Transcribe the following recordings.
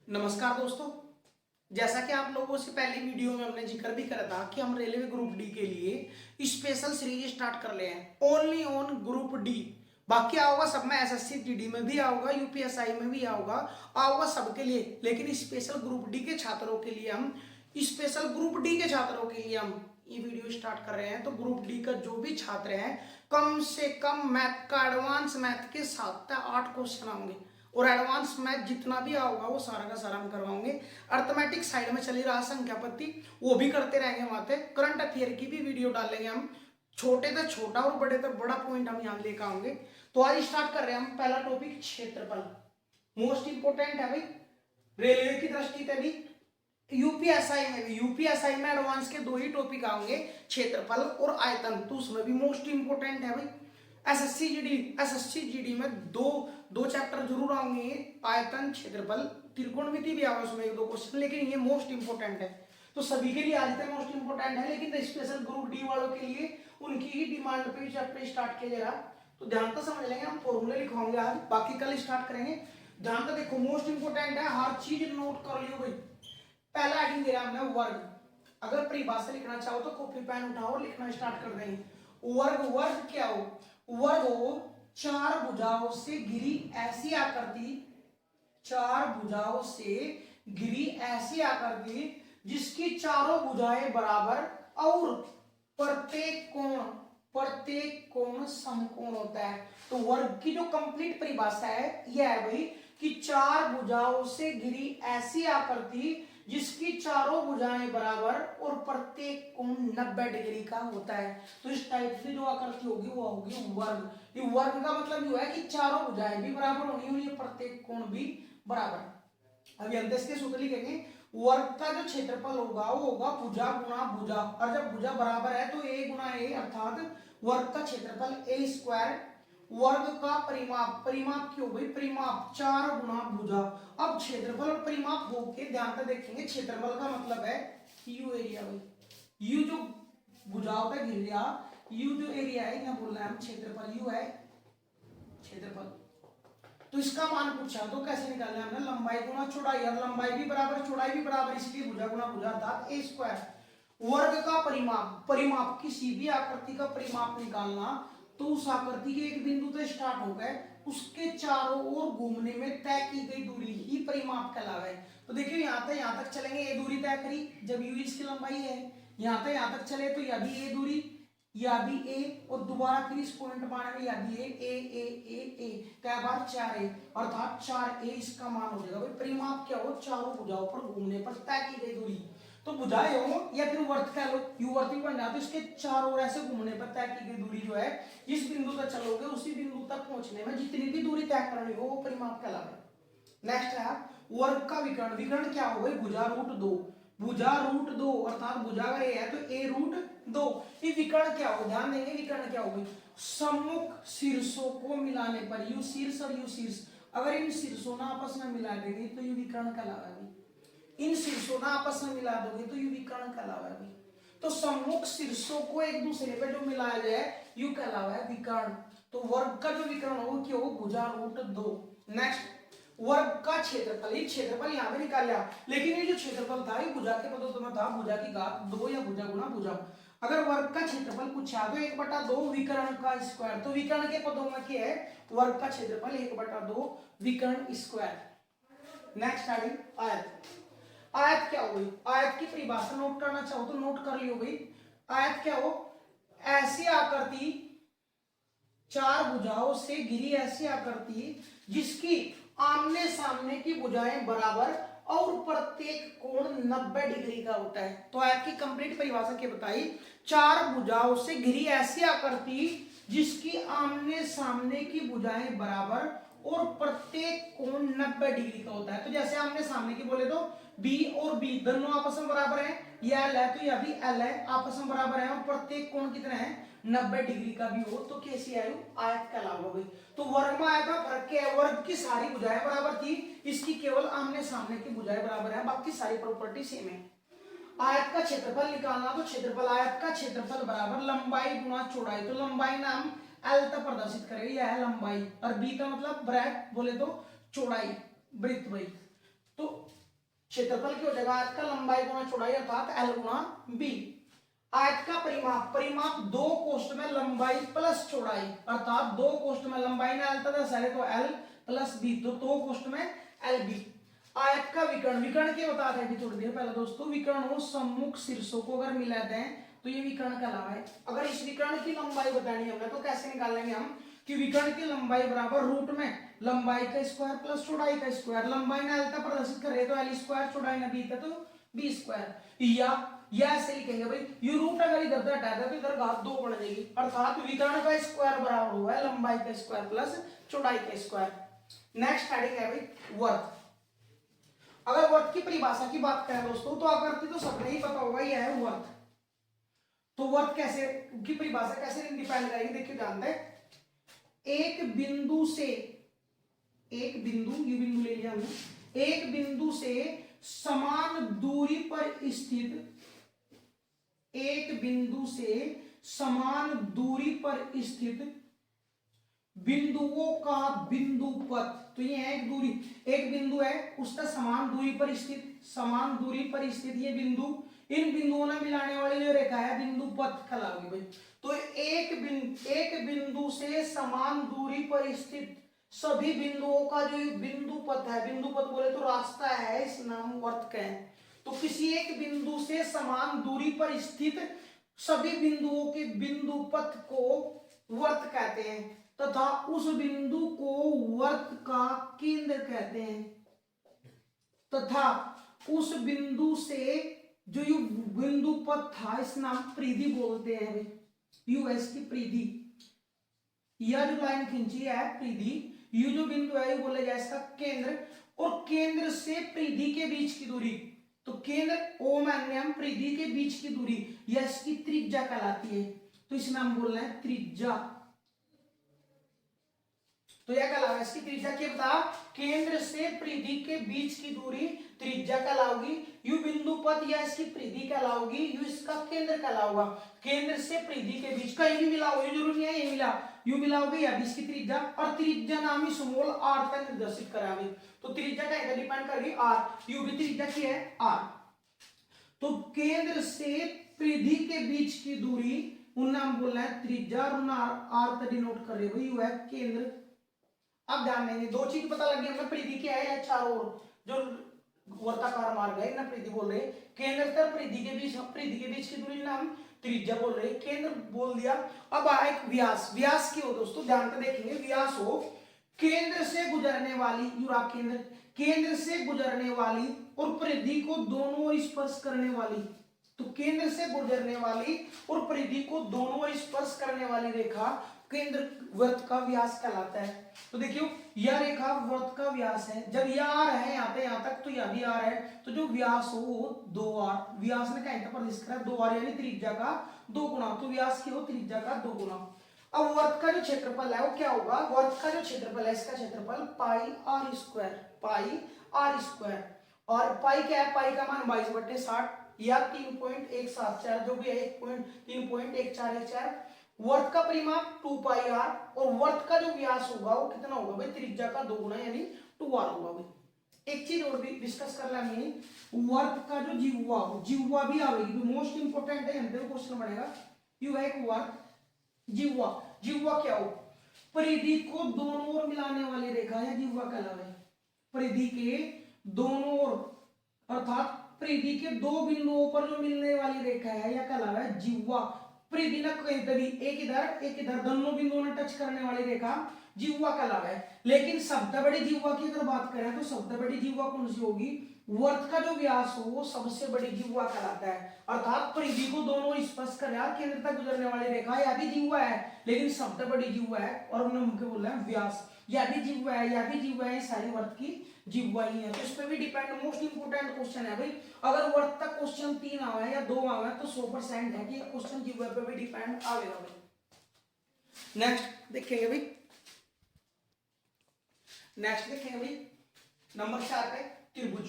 नमस्कार दोस्तों। जैसा कि आप लोगों से पहली वीडियो में हमने जिक्र भी करा था कि हम रेलवे ग्रुप डी के लिए स्पेशल सीरीज स्टार्ट कर ले हैं ओनली ऑन ग्रुप डी। बाकी आओगा सब में, एसएससी जीडी में भी आओगा, यूपीएसआई में भी आओगा सबके लिए। लेकिन स्पेशल ग्रुप डी के छात्रों के लिए हम स्पेशल ग्रुप डी के छात्रों के लिए हम ये वीडियो स्टार्ट कर रहे हैं। तो ग्रुप डी का जो भी छात्र है कम से कम मैथ का एडवांस मैथ के 7 से 8 क्वेश्चन आएंगे और एडवांस मैथ जितना भी आओगा वो सारा का सारा हम करवाओगे। अर्थमेटिक साइड में चली रहा संख्या पत्ती वो भी करते रहेंगे। वहां पे करंट अफेयर की भी वीडियो डालेंगे हम, छोटे से छोटा और बड़े से बड़ा पॉइंट हम यहाँ लेकर आएंगे। तो आज स्टार्ट कर रहे हैं हम पहला टॉपिक क्षेत्रफल। मोस्ट इंपोर्टेंट है भाई रेलवे की दृष्टि से भी, यूपीएसआई में भी। यूपीएसआई में एडवांस के 2 ही टॉपिक आएंगे, क्षेत्रफल और आयतन, तो उसमें भी मोस्ट इंपोर्टेंट है भाई। एसएससी जीडी में दो चैप्टर जरूर आएंगे, आयतन क्षेत्रफल, त्रिकोणमिति भी आएगा उसमें 1-2 क्वेश्चन, लेकिन ये मोस्ट इंपोर्टेंट है। तो सभी के लिए आज तक मोस्ट इंपोर्टेंट है, लेकिन स्पेशल ग्रुप डी वालों के लिए उनकी ही डिमांड पे चैप्टर स्टार्ट किया जा रहा। तो ध्यान तो समझ लेंगे, हम फॉर्मूले लिखवाएंगे आज, बाकी कल स्टार्ट करेंगे। ध्यान तो देखो, मोस्ट इंपोर्टेंट है, हर चीज नोट कर लियो भाई। पहला हेडिंग दे रहा हमने वर्ग। अगर परिभाषा लिखना चाहो तो कॉपी पेन उठाओ और लिखना स्टार्ट कर देंगे। वर्ग क्या हो? वर्ग हो 4 भुजाओं से घिरी ऐसी आकृति, 4 भुजाओं से घिरी ऐसी आकृति जिसकी चारों भुजाएं बराबर और प्रत्येक कोण समकोण होता है। तो वर्ग की जो कंप्लीट परिभाषा है यह है भाई कि 4 भुजाओं से घिरी ऐसी आकृति जिसकी चारों भुजाएं बराबर और प्रत्येक कोण 90 डिग्री का होता है। तो इस टाइप से जो आकृति होगी वो होगी वर्ग। ये वर्ग का मतलब ये है कि चारों भुजाएं भी बराबर होनी है, प्रत्येक कोण भी बराबर। अभी अंत के सूत्र लिखेंगे। वर्ग का जो क्षेत्रफल होगा वो होगा भुजा गुणा भुजा, और जब भुजा बराबर है तो a गुणा a, अर्थात वर्ग का क्षेत्रफल a स्क्वायर। वर्ग का परिमाप क्यों भाई? परिमाप 4 गुना भुजा। अब क्षेत्रफल और परिमाप होके ध्यान से देखेंगे। क्षेत्रफल का मतलब है यू एरिया भाई, यू जो भुजाओं का घेरिया, यू जो एरिया है यहाँ बोलना है हम क्षेत्रफल, यू है क्षेत्रफल। तो इसका मान पूछा तो कैसे निकालना है हमने? लंबाई गुना चौड़ाई, और लंबाई भी बराबर चौड़ाई भी बराबर, इसलिए भुजा गुना भुजा अर्थात a स्क्वायर। वर्ग का परिमाप किसी भी आकृति का परिमाप निकालना, तो उस आकृति के एक बिंदु से स्टार्ट हो गए उसके चारों ओर घूमने में तय की गई दूरी ही परिमाप कहलावा है। तो देखिए यहाँ तक चलेंगे, ये दूरी तय करी जब यू इसकी लंबाई है, यहाँ तक चले तो यह भी ए दूरी, या भी ए, और दोबारा फिर इस पॉइंट मानेंगे या भी ए क्या बार 4a, अर्थात 4a इसका मान हो जाएगा भाई। परिमाप क्या हो? चारों भुजाओं पर घूमने पर तय की गई दूरी। तो भुजाएं हो या फिर वर्त कह लो, यू वर्ती बन जाए तो इसके चारों ओर ऐसे घूमने पर तय की गई दूरी जो है, इस बिंदु तक चलोगे उसी बिंदु तक पहुंचने में जितनी भी दूरी तय करनी हो वो परिमाप कहलाता है। नेक्स्ट है वर्ग का विकर्ण। विकर्ण क्या हो भाई? भुजा रूट 2, भुजा रूट 2, अर्थात भुजा अगर ए है तो ए रूट 2। ये विकर्ण क्या हो? ध्यान देंगे विकर्ण क्या हो भाई? सम्मुख शीर्षों को मिलाने पर, यू शीर्ष और यू शीर्ष, अगर इन शीर्षों ना आपस में मिला देंगे तो यू विकर्ण कहलाएगा। इन शीर्षों ना आपस में मिला दोगे तो यू विकर्ण कहलावा है। तो सम्मुख शीर्षों को एक दूसरे पे जो मिलाया जाए यू कहलावा है विकर्ण। तो वर्ग का जो विकर्ण हो क्या हो? भुजा रूट 2। नेक्स्ट वर्ग का क्षेत्रफल, ये क्षेत्रफल यहाँ पे निकाल लिया, लेकिन ये जो क्षेत्रफल था ये भुजा के पदों में था, भुजा की घात 2 या भुजा गुना भुजा। अगर वर्ग का क्षेत्रफल पूछा तो 1/2 विकर्ण का स्क्वायर। तो विकर्ण के पदों में क्या है? वर्ग का क्षेत्रफल 1/2 विकर्ण स्क्वायर। नेक्स्ट आयत। आयत क्या हो गई? आयत की परिभाषा नोट करना चाहो तो नोट कर लियो भाई। आयत क्या हो? ऐसी आकृति, 4 भुजाओं से घिरी ऐसी आकृति जिसकी आमने सामने की भुजाएं बराबर और प्रत्येक कोण 90 डिग्री का होता है। तो आयत की कंप्लीट परिभाषा क्या बताई? 4 भुजाओं से घिरी ऐसी आकृति जिसकी आमने सामने की भुजाएं बराबर और प्रत्येक कोण 90 डिग्री का होता है। तो जैसे आमने सामने की बोले तो बी और बी दोनों आपस में बराबर है, यह एल है तो यह भी एल है, आपस में बराबर है, और प्रत्येक कोण कितना है? 90 डिग्री का भी हो तो कैसी आयु? आयत कहलावा भाई। तो वर्ग में आया था फर्क क्या है? वर्ग की सारी भुजाएं बराबर थी, इसकी केवल आमने सामने की भुजाएं बराबर है, बाकी सारी प्रॉपर्टी सेम है। आयत का क्षेत्रफल निकालना, तो क्षेत्रफल आयत का क्षेत्रफल बराबर लंबाई गुना चौड़ाई। तो लंबाई नाम एल तक प्रदर्शित करेगी, यह है लंबाई, और बी का मतलब ब्रैक बोले तो चौड़ाई, वृत्त भाई। तो क्षेत्रफल की हो जाएगा आयत का लंबाई गुना चौड़ाई अर्थात L गुना B। आयत का परिमाप, परिमाप दो कोष्ठ में लंबाई प्लस चौड़ाई अर्थात दो कोष्ठ में लंबाई ने L तक है तो L प्लस B, तो दो कोष्ठ में LB। आयत का विकर्ण, विकर्ण क्या बताते हैं थोड़ी देर पहले दोस्तों, विकर्ण हो सम्मुख शीर्षों को अगर मिलाते हैं तो ये विकर्ण कहलावा है। अगर इस विकर्ण की लंबाई बतानी हमने तो कैसे निकाल लेंगे हम कि विकर्ण की लंबाई बराबर रूट में लंबाई का स्क्वायर प्लस चौड़ाई का स्क्वायर, लंबाई ने L तक प्रदर्शित करे तो L स्क्वायर, चौड़ाई ने B तक तो B स्क्वायर, या ऐसे लिखेंगे भाई ये रूट अगर इधर से हटा दे तो इधर घात 2 बढ़ जाएगी अर्थात विकर्ण का स्क्वायर बराबर हुआ है लंबाई का स्क्वायर प्लस चौड़ाई का स्क्वायर। नेक्स्ट हेडिंग है भाई वर्त। अगर वर्त की परिभाषा की बात करें दोस्तों तो आकृति तो सबने ही पता होगा, यह है वर्त। तो वर्त कैसे की परिभाषा कैसे डिफाइन करेंगे, देखिए जानते हैं, एक बिंदु से, एक बिंदु, ये बिंदु ले लिया हमने, एक बिंदु से समान दूरी पर स्थित, एक बिंदु से समान दूरी पर स्थित बिंदुओं का बिंदुपथ। तो ये है एक दूरी, एक बिंदु है उसका समान दूरी पर स्थित, समान दूरी पर स्थित ये बिंदु, इन बिंदुओं ने मिलाने वाली जो रेखा है बिंदुपथ कहलाएगी भाई। तो एक बिंदु से समान दूरी पर स्थित सभी बिंदुओं का जो बिंदुपथ है, बिंदुपथ बोले तो रास्ता है, इस नाम वर्त का है। तो किसी एक बिंदु से समान दूरी पर स्थित सभी बिंदुओं के बिंदुपथ को वर्त कहते हैं तथा उस बिंदु को वर्त का केंद्र कहते हैं, तथा उस बिंदु से जो यू बिंदुपथ था इस नाम परिधि बोलते हैं भाई, यूएस की परिधि, यह जो लाइन खींची है परिधि, यू जो बिंदु है बोला जाए इसका केंद्र, और केंद्र से परिधि के बीच की दूरी, तो केंद्र O एम परिधि के बीच की दूरी यह इसकी त्रिज्या कहलाती है। तो इस नाम बोलना है त्रिज्या। तो यह कहलाएगा इसकी त्रिज्या क्या बता, केंद्र से परिधि के बीच की दूरी त्रिज्या कहलाओगी, यू बिंदुपथ या इसकी परिधि कहलाओगी, यू इसका केंद्र कहलाओगा। केंद्र से परिधि के बीच कहीं भी मिला हो, ये जरूरी नहीं है ये मिला, यू मिला होगा या इसकी त्रिज्या, और त्रिज्या नाम ही स्मॉल r तक निर्देशित करावे। तो त्रिज्या का डिपेंड करेगी r, यू भी त्रिज्या की है r। तो केंद्र से परिधि के बीच की दूरी उन नाम बोलना है त्रिज्या, और r तक डिनोट कर रहे हो यू है केंद्र। अब ध्यान देंगे दो चीज पता लगी हमें, परिधि क्या है, या चारों ओर जो वर्ताकार मार्ग है ना परिधि बोल रहे, केंद्र से परिधि के बीच की दूरी नाम त्रिज्या बोल रहे, केंद्र बोल दिया। अब आए व्यास, व्यास की हो दोस्तों ध्यान से देखेंगे, व्यास हो केंद्र से गुजरने वाली, युरा केंद्र, केंद्र से गुजरने वाली और परिधि को दोनों ओर स्पर्श करने वाली, तो केंद्र से गुजरने वाली और परिधि को दोनों ओर स्पर्श करने वाली रेखा केंद्र वृत्त का व्यास कहलाता है। तो देखियो यह रेखा वृत्त का व्यास है, जब यह आर है यहाँ तक तो यह भी आर है, तो जो व्यास हो वो 2r, व्यास ने कहीं पर प्रदर्शित करा 2r यानी त्रिज्या का 2 गुना, तो व्यास की हो त्रिज्या का 2 गुना। अब वर्त का जो क्षेत्रफल है वो क्या होगा, वर्त का जो क्षेत्रफल है इसका क्षेत्रफल pi R square, pi R square, और पाई क्या है, पाई का मान 22/60 या 3.174 जो भी है 3.1414। वर्त का परिमाप 2 पाई आर, और वर्त का जो व्यास होगा वो कितना होगा भाई, त्रिज्या का 2 गुना यानी 2r होगा भाई। एक चीज और भी डिस्कस कर लेंगे, वर्त का जो जिह्वा, जिह्वा भी आएगी, तो मोस्ट इंपोर्टेंट है, अंदर क्वेश्चन बनेगा, यू है एक वर्त जिह्वा, जिह्वा क्या हो, परिधि को दोनों ओर मिलाने वाली रेखा है जिह्वा कहलावे, परिधि के दोनों ओर अर्थात परिधि के दो बिंदुओं पर जो मिलने वाली रेखा है यह कहलावे जिह्वा। परिधि न कहीं तभी एक इधर दोनों बिंदुओं ने टच करने वाली रेखा जिह्वा कहलावे। लेकिन सबसे बड़ी जिह्वा की अगर बात करें तो सबसे बड़ी जिह्वा कौन सी होगी, वर्त का जो व्यास हो वो सबसे बड़ी जिह्वा कहलाता है, अर्थात परिधि को दोनों स्पर्श कर यार केंद्र तक गुजरने वाली रेखा यह भी जिह्वा है, लेकिन सबसे बड़ी जिह्वा है, और हमने मुख्य बोला है व्यास, यह भी जिह्वा है, यह भी जिह्वा है, सारी वर्त की जिह्वा ही है। तो इस पे भी डिपेंड, मोस्ट इंपोर्टेंट क्वेश्चन है भाई, अगर वर्त तक क्वेश्चन 3 आवे या 2 आवे तो 100% है कि क्वेश्चन जिह्वा पे भी डिपेंड आवेगा भाई। नेक्स्ट देखेंगे भाई, नेक्स्ट देखेंगे भाई नंबर 4 पे त्रिभुज।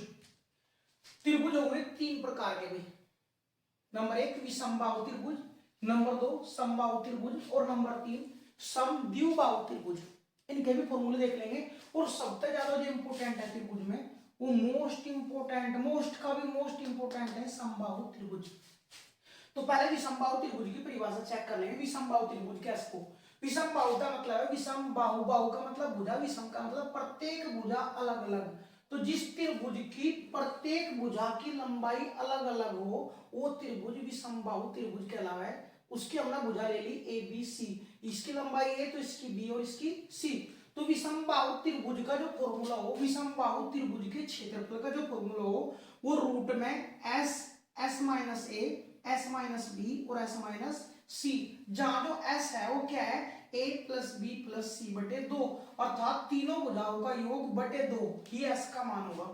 त्रिभुज हो गए 3 प्रकार के भाई, नंबर 1 विषमबाहु त्रिभुज, नंबर 2 समबाहु त्रिभुज, और नंबर 3 समद्विबाहु त्रिभुज। इनके भी फॉर्मूले देख लेंगे, और सबसे ज्यादा जो इंपोर्टेंट है त्रिभुज में वो मोस्ट इंपोर्टेंट, मोस्ट का भी मोस्ट इंपोर्टेंट है समबाहु त्रिभुज। तो पहले विषमबाहु त्रिभुज की परिभाषा चेक कर लेंगे। विषमबाहु त्रिभुज कैसे को, विषमबाहु का मतलब है विषम बाहु, बाहु का मतलब भुजा, विषम का मतलब प्रत्येक भुजा अलग अलग। तो जिस त्रिभुज की प्रत्येक भुजा की लंबाई अलग अलग हो वो त्रिभुज विषमबाहु त्रिभुज कहलावा है। उसकी हमने भुजा ले ली ए बी सी, इसकी लंबाई ए तो इसकी बी और इसकी सी। तो विषमबाहु त्रिभुज का जो फॉर्मूला हो, विषमबाहु त्रिभुज के क्षेत्रफल का जो फॉर्मूला हो वो रूट में एस, एस माइनस ए, एस माइनस बी और एस माइनस सी। जहां जो एस है वो क्या है, ए प्लस बी प्लस सी बटे 2, अर्थात तीनों भुजाओं का योग बटे 2, ये एस का मान होगा।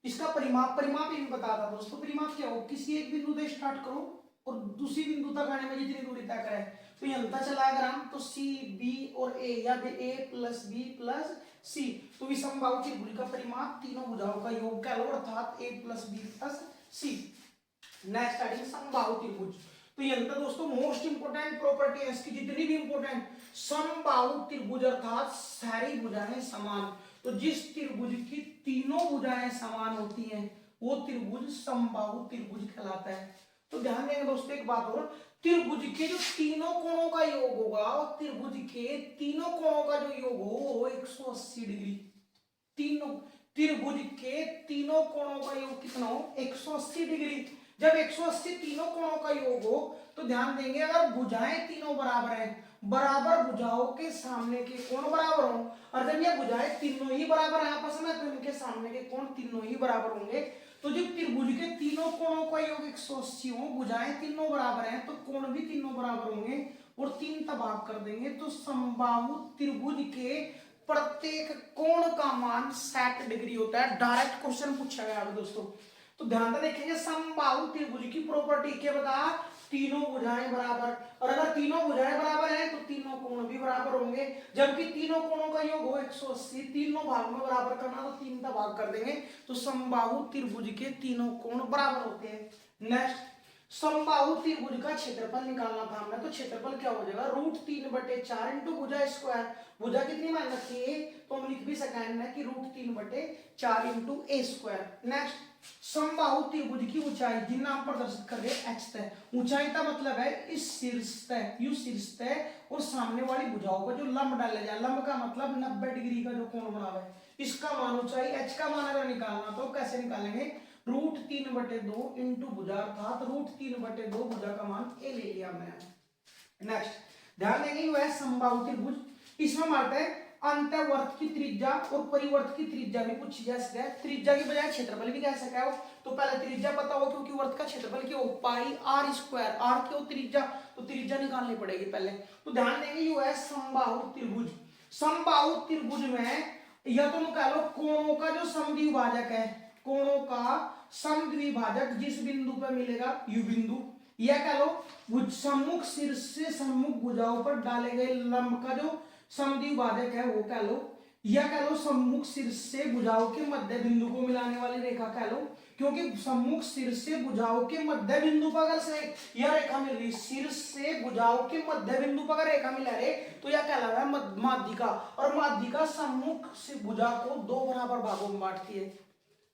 इसका परिमाप, परिमाप ये बता था दोस्तों, परिमाप क्या हो, किसी एक बिंदु से स्टार्ट करो और दूसरी बिंदु तक आने में जितनी दूरी तय करे, तो ये अंतर चला अगर हम तो सी बी और ए या ए प्लस बी प्लस सी। तो विषमबाहु त्रिभुज का परिमाप तीनों भुजाओं का योग कह लो, अर्थात ए प्लस बी प्लस सी। नेक्स्ट स्टार्टिंग समबाहु त्रिभुज। तो ये अंतर दोस्तों मोस्ट इंपोर्टेंट प्रॉपर्टी है इसकी, जितनी भी इंपोर्टेंट, समबाहु त्रिभुज अर्थात सारी भुजाएं समान। तो जिस त्रिभुज की तीनों भुजाएं समान होती हैं वो त्रिभुज समबाहु त्रिभुज कहलाता है। तो ध्यान देंगे दोस्तों एक बात और, त्रिभुज के जो तीनों कोणों का योग होगा और त्रिभुज के तीनों कोणों का जो योग हो वो 180 डिग्री। तीनों त्रिभुज के तीनों कोणों का योग कितना हो, 180 डिग्री। जब 180 तीनों कोणों का योग हो तो ध्यान देंगे अगर भुजाएं तीनों बराबर हैं, बराबर भुजाओं के सामने के कोण बराबर हो, और जब ये भुजाएं तीनों ही बराबर हैं आपस में तो इनके सामने के कोण तीनों ही बराबर होंगे। तो जब त्रिभुज के तीनों कोणों का योग 180 हो, भुजाएं तीनों बराबर हैं तो कोण भी तीनों बराबर होंगे और तीन तबाक कर देंगे। तो समबाहु त्रिभुज के प्रत्येक कोण का मान 60 डिग्री होता है। डायरेक्ट क्वेश्चन पूछा गया है दोस्तों। तो ध्यान से देखेंगे समबाहु त्रिभुज की प्रॉपर्टी क्या बता, तीनों भुजाएं बराबर, और अगर तीनों भुजाएं बराबर हैं तो तीनों कोण भी बराबर होंगे। जबकि तीनों कोणों का योग हो 180, तीनों भाग में बराबर करना तो तीन का भाग कर देंगे। तो समबाहु त्रिभुज के तीनों कोण बराबर होते हैं। नेक्स्ट समबाहु त्रिभुज का क्षेत्रफल निकालना था हमने, तो क्षेत्रफल क्या हो जाएगा, √3/4 इंटू भुजा स्क्वायर। भुजा कितनी मान रखी है तो हम लिख भी सकते कि √3/4 इंटू ए स्क्वायर। नेक्स्ट समबाहु त्रिभुज की ऊंचाई जिन्हें हम प्रदर्शित कर रहे हैं एच तय। ऊंचाई का मतलब है इस शीर्ष तय, यू शीर्ष तय और सामने वाली भुजाओं का जो लंब डाला जाए, लंब का मतलब 90 डिग्री का जो कोण बना है, इसका मान ऊंचाई एच का मान अगर निकालना तो कैसे निकालेंगे, √3/2 इंटू भुजा, अर्थात √3/2 भुजा का मान ए ले लिया हमने। नेक्स्ट ध्यान देंगे वह समबाहु त्रिभुज, इसमें मारते हैं अंतःवर्त की त्रिज्या और परिवर्त की त्रिज्या भी पूछी जा सकती है। त्रिज्या की बजाय क्षेत्रफल भी कह सकते हो। तो पहले त्रिज्या पता हो क्योंकि वर्त का क्षेत्रफल क्या हो, पाई आर स्क्वायर, आर क्यों त्रिज्या, तो त्रिज्या निकालनी पड़ेगी पहले। तो ध्यान देंगे यू है समबाहु त्रिभुज। समबाहु त्रिभुज में या तो कह लो कोणों का जो समद्विभाजक है, कोणों का समद्विभाजक जिस बिंदु पर मिलेगा यू बिंदु, या कह लो सम्मुख शीर्ष से सम्मुख भुजाओं पर डाले गए लंब का जो समद्विभाजक है वो कह लो, या कह लो सम्मुख शीर्ष से भुजाओं के मध्य बिंदु को मिलाने वाली रेखा कह लो, क्योंकि सम्मुख शीर्ष से भुजाओं के मध्य बिंदु पर अगर से यह रेखा मिल रही, शीर्ष से भुजाओं के मध्य बिंदु पर अगर रेखा मिला रहे तो यह कहला रहा है माध्यिका, और माध्यिका सम्मुख से भुजा को दो बराबर भागों में बांटती है।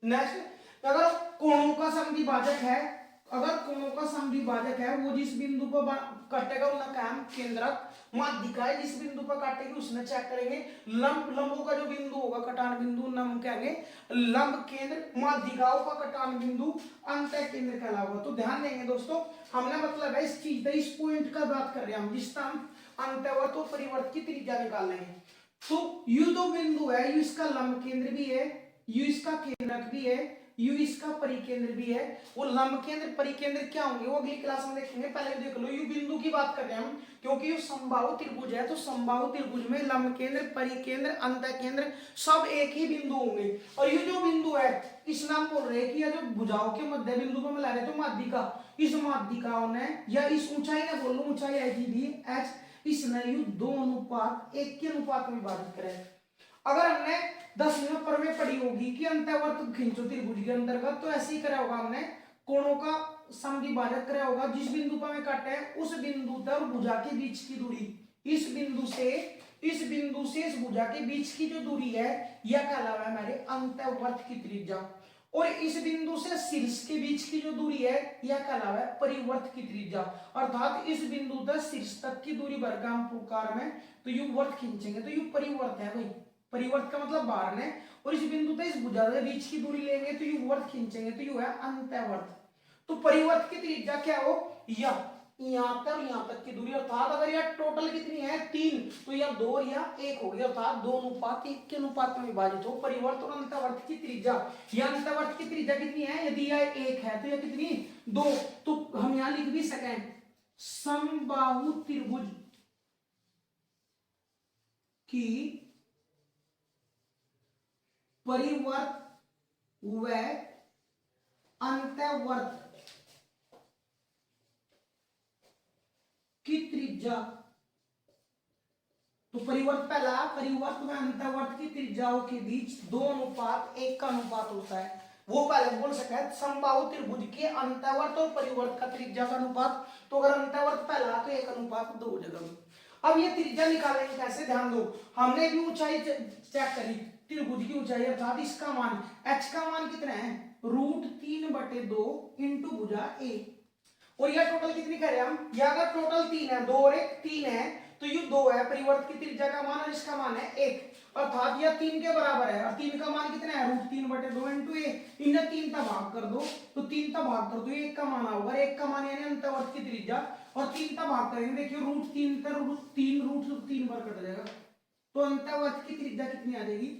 नेक्स्ट अगर कोणों का समद्विभाजक है, अगर कोणों का समद्विभाजक है वो जिस बिंदु पर काटेगा उनका काम केंद्रक, माध्यिका है जिस बिंदु पर काटेगी उसने चेक करेंगे लंब, लंबों का जो बिंदु होगा कटान बिंदु नाम कहेंगे लंब केंद्र, माध्यिकाओं का कटान बिंदु अंतः केंद्र कहलाएगा। तो ध्यान देंगे दोस्तों, हमने मतलब है इस चीज इस पॉइंट का बात कर रहे हैं हम, जिसका हम अंतःवर्त और परिवर्त की त्रिज्या निकाल लेंगे। तो यू दो बिंदु है, यू इसका लंब केंद्र भी है, यू इसका केंद्रक भी है, यू इसका परिकेंद्र भी है। वो लंब केंद्र परिकेंद्र क्या होंगे वो अगली क्लास में देखेंगे, पहले देख लो यू बिंदु की बात कर रहे हैं हम, क्योंकि ये समबाहु त्रिभुज है तो समबाहु त्रिभुज में लंब केंद्र परिकेंद्र अंतः केंद्र सब एक ही बिंदु होंगे। और ये जो बिंदु है इस नाम बोल रहे हैं कि यह जो भुजाओं के मध्य बिंदु को मिला रहे तो माध्यिका, इस माध्यिकाओं ने या इस ऊंचाई ने बोल लो ऊंचाई है जी एच, इसने यू 2:1 के अनुपात में विभाजित करे। अगर हमने 10वीं प्रमेय पढ़ी होगी कि अंतःवर्त खींचो त्रिभुज के अंतर्गत, तो ऐसे ही करा होगा हमने, कोणों का समद्विभाजक करा होगा, जिस बिंदु पर हमें काटे हैं उस बिंदु तक भुजा के बीच की दूरी, इस बिंदु से इस बिंदु से इस भुजा के बीच की जो दूरी है यह कहलावा है हमारे अंतःवर्त की त्रिज्या, और इस बिंदु से शीर्ष के बीच की जो दूरी है यह कहलावा है परिवर्त की त्रिज्या। अर्थात इस बिंदु से शीर्ष तक की दूरी वर्गाम प्रकार में तो यू वर्त खींचेंगे तो यू परिवर्त है भाई, परिवर्त का मतलब बाहर ने, और इस बिंदु से इस भुजा के बीच की दूरी लेंगे तो यू वर्त खींचेंगे तो यू है अंतःवर्त। तो परिवर्त की त्रिज्या क्या हो, यह यहां तक और यहां तक की दूरी, अर्थात अगर यह टोटल कितनी है 3 तो यह 2 और यह 1 होगी, अर्थात 2 अनुपात 1 के अनुपात में विभाजित हो परिवर्त और अंतःवर्त की त्रिज्या। यह अंतःवर्त की त्रिज्या कितनी है, यदि यह 1 है तो यह कितनी 2, तो हम यहां लिख भी सकें समबाहु त्रिभुज की परिवर्त व अंतःवर्त की त्रिज्या। तो परिवर्त पहला, परिवर्त व अंतःवर्त की त्रिज्याओं के बीच 2 अनुपात 1 का अनुपात होता है, वो पहले बोल सके समबाहु त्रिभुज के अंतःवर्त और परिवर्त का त्रिज्या का अनुपात। तो अगर अंतःवर्त पहला तो 1 अनुपात 2 हो जाएगा। अब ये त्रिज्या निकालेंगे कैसे, ध्यान दो, हमने भी ऊंचाई चेक करी, त्रिभुज की ऊंचाई अर्थात इसका मान h का मान कितना है √3/2 इंटू भुजा a, और यह टोटल कितनी कर रहे हैं हम, यह अगर टोटल 3 है, 2 और 1 3 है तो ये 2 है परिवर्त की त्रिज्या का मान, और इसका मान है 1, अर्थात यह 3 के बराबर है, और 3 का मान कितना है √3/2 इंटू a, इन्हें 3 का भाग कर दो तो 3 का भाग कर दो 1 का मान होगा, 1 का मान यानी अंतःवर्त की त्रिज्या, और 3 का भाग करेंगे देखिए √3 का √3 पर कट जाएगा, तो अंतःवर्त की त्रिज्या कितनी आ जाएगी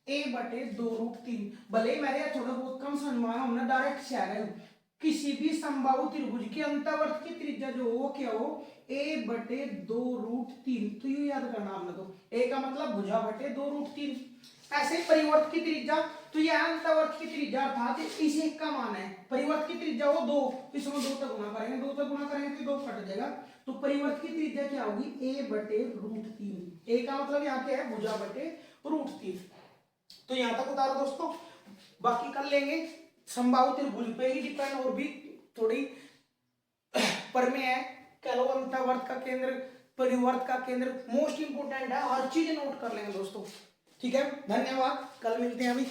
a/2√3। भले मेरे थोड़ा बहुत कम समझ में आया, हमने डायरेक्ट से आ गए, किसी भी समबाहु त्रिभुज के अंतःवर्त की त्रिज्या जो हो क्या हो a/2√3, तो ये याद करना आपने, तो a का मतलब भुजा बटे 2√3। ऐसे परिवर्त की त्रिज्या, तो यह अंतःवर्त की त्रिज्या अर्थात इस एक का मान है, परिवर्त की त्रिज्या हो 2, इसमें 2 तक गुणा करेंगे, 2 तक गुणा करेंगे तो 2 कट जाएगा, तो परिवर्त की त्रिज्या क्या होगी a/√3। a का मतलब यहाँ क्या है भुजा बटे √3। तो यहां तक उतारो दोस्तों, बाकी कर लेंगे, समबाहु त्रिभुज पे ही डिपेंड और भी थोड़ी पर में है, कह लो अंतःवर्त का केंद्र परिवर्त का केंद्र मोस्ट इंपोर्टेंट है, हर चीज नोट कर लेंगे दोस्तों, ठीक है, धन्यवाद, कल मिलते हैं अभी।